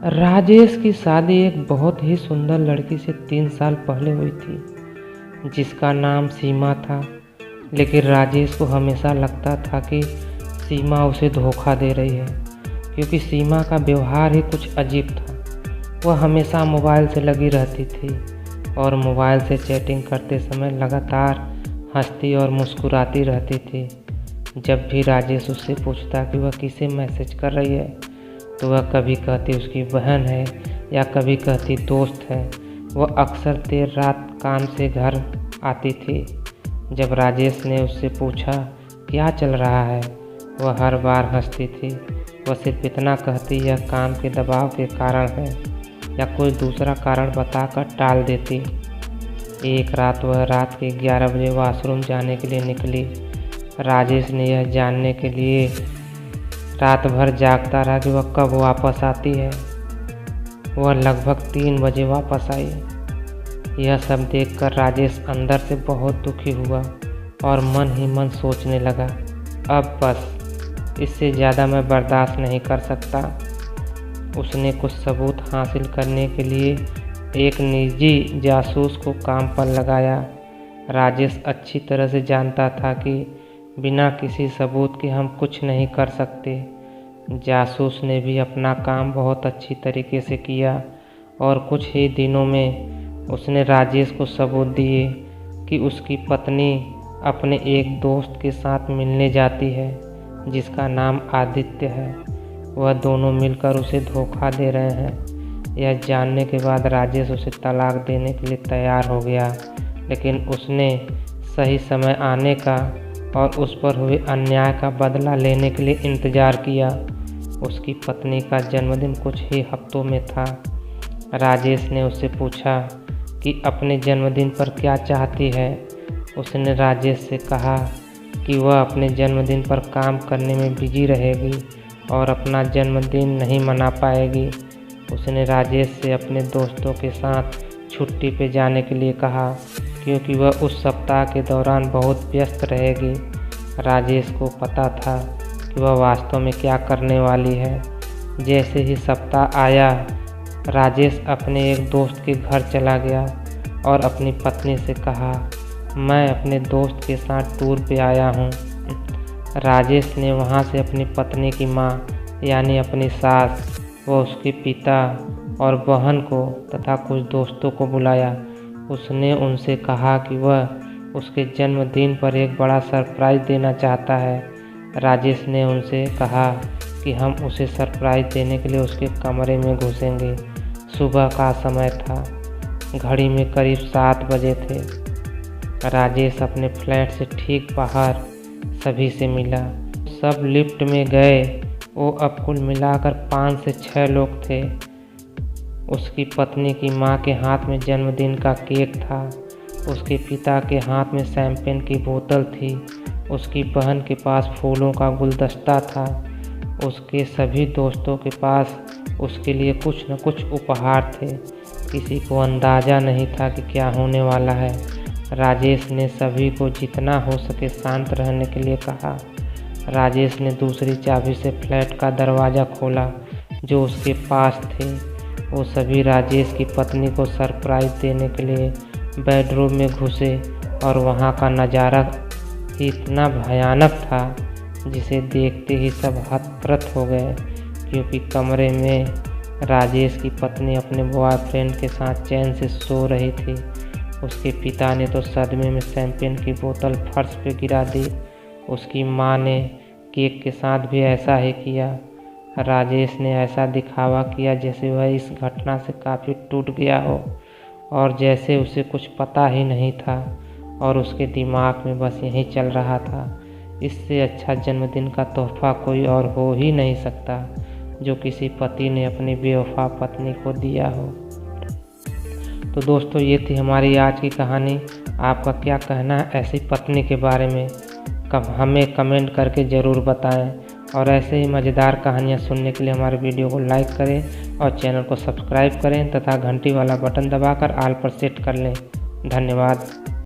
राजेश की शादी एक बहुत ही सुंदर लड़की से 3 साल पहले हुई थी, जिसका नाम सीमा था। लेकिन राजेश को हमेशा लगता था कि सीमा उसे धोखा दे रही है, क्योंकि सीमा का व्यवहार ही कुछ अजीब था। वह हमेशा मोबाइल से लगी रहती थी और मोबाइल से चैटिंग करते समय लगातार हंसती और मुस्कुराती रहती थी। जब भी राजेश उससे पूछता कि वह किसे मैसेज कर रही है, तो वह कभी कहती उसकी बहन है या कभी कहती दोस्त है। वह अक्सर देर रात काम से घर आती थी। जब राजेश ने उससे पूछा क्या चल रहा है, वह हर बार हंसती थी। वह सिर्फ इतना कहती यह काम के दबाव के कारण है, या कोई दूसरा कारण बताकर टाल देती। एक रात वह रात के 11 बजे वॉशरूम जाने के लिए निकली। राजेश ने यह जानने के लिए रात भर जागता रहा कि वह कब वापस आती है। वह लगभग 3 बजे वापस आई। यह सब देखकर राजेश अंदर से बहुत दुखी हुआ और मन ही मन सोचने लगा, अब बस इससे ज़्यादा मैं बर्दाश्त नहीं कर सकता। उसने कुछ सबूत हासिल करने के लिए एक निजी जासूस को काम पर लगाया। राजेश अच्छी तरह से जानता था कि बिना किसी सबूत के हम कुछ नहीं कर सकते। जासूस ने भी अपना काम बहुत अच्छी तरीके से किया और कुछ ही दिनों में उसने राजेश को सबूत दिए कि उसकी पत्नी अपने एक दोस्त के साथ मिलने जाती है, जिसका नाम आदित्य है। वह दोनों मिलकर उसे धोखा दे रहे हैं। यह जानने के बाद राजेश उसे तलाक देने के लिए तैयार हो गया, लेकिन उसने सही समय आने का और उस पर हुए अन्याय का बदला लेने के लिए इंतज़ार किया। उसकी पत्नी का जन्मदिन कुछ ही हफ्तों में था। राजेश ने उससे पूछा कि अपने जन्मदिन पर क्या चाहती है। उसने राजेश से कहा कि वह अपने जन्मदिन पर काम करने में बिजी रहेगी और अपना जन्मदिन नहीं मना पाएगी। उसने राजेश से अपने दोस्तों के साथ छुट्टी पे जाने के लिए कहा, क्योंकि वह उस सप्ताह के दौरान बहुत व्यस्त रहेगी। राजेश को पता था कि वह वास्तव में क्या करने वाली है। जैसे ही सप्ताह आया, राजेश अपने एक दोस्त के घर चला गया और अपनी पत्नी से कहा, मैं अपने दोस्त के साथ टूर पे आया हूँ। राजेश ने वहाँ से अपनी पत्नी की माँ यानी अपनी सास व उसके पिता और बहन को तथा कुछ दोस्तों को बुलाया। उसने उनसे कहा कि वह उसके जन्मदिन पर एक बड़ा सरप्राइज़ देना चाहता है। राजेश ने उनसे कहा कि हम उसे सरप्राइज़ देने के लिए उसके कमरे में घुसेंगे। सुबह का समय था, घड़ी में करीब 7 बजे थे। राजेश अपने फ्लैट से ठीक बाहर सभी से मिला। सब लिफ्ट में गए। वो अब कुल मिलाकर 5 से 6 लोग थे। उसकी पत्नी की माँ के हाथ में जन्मदिन का केक था। उसके पिता के हाथ में शैंपेन की बोतल थी। उसकी बहन के पास फूलों का गुलदस्ता था। उसके सभी दोस्तों के पास उसके लिए कुछ न कुछ उपहार थे। किसी को अंदाज़ा नहीं था कि क्या होने वाला है। राजेश ने सभी को जितना हो सके शांत रहने के लिए कहा। राजेश ने दूसरी चाबी से फ्लैट का दरवाज़ा खोला जो उसके पास थे। वो सभी राजेश की पत्नी को सरप्राइज़ देने के लिए बेडरूम में घुसे और वहाँ का नज़ारा इतना भयानक था जिसे देखते ही सब हतप्रभ हो गए, क्योंकि कमरे में राजेश की पत्नी अपने बॉयफ्रेंड के साथ चैन से सो रही थी। उसके पिता ने तो सदमे में शैंपेन की बोतल फर्श पे गिरा दी। उसकी माँ ने केक के साथ भी ऐसा ही किया। राजेश ने ऐसा दिखावा किया जैसे वह इस घटना से काफ़ी टूट गया हो और जैसे उसे कुछ पता ही नहीं था और उसके दिमाग में बस यही चल रहा था। इससे अच्छा जन्मदिन का तोहफा कोई और हो ही नहीं सकता जो किसी पति ने अपनी बेवफा पत्नी को दिया हो। तो दोस्तों, ये थी हमारी आज की कहानी। आपका क्या कहना है ऐसी पत्नी के बारे में? हमें कमेंट करके ज़रूर बताएं और ऐसे ही मज़ेदार कहानियाँ सुनने के लिए हमारे वीडियो को लाइक करें और चैनल को सब्सक्राइब करें तथा घंटी वाला बटन दबाकर ऑल पर सेट कर लें। धन्यवाद।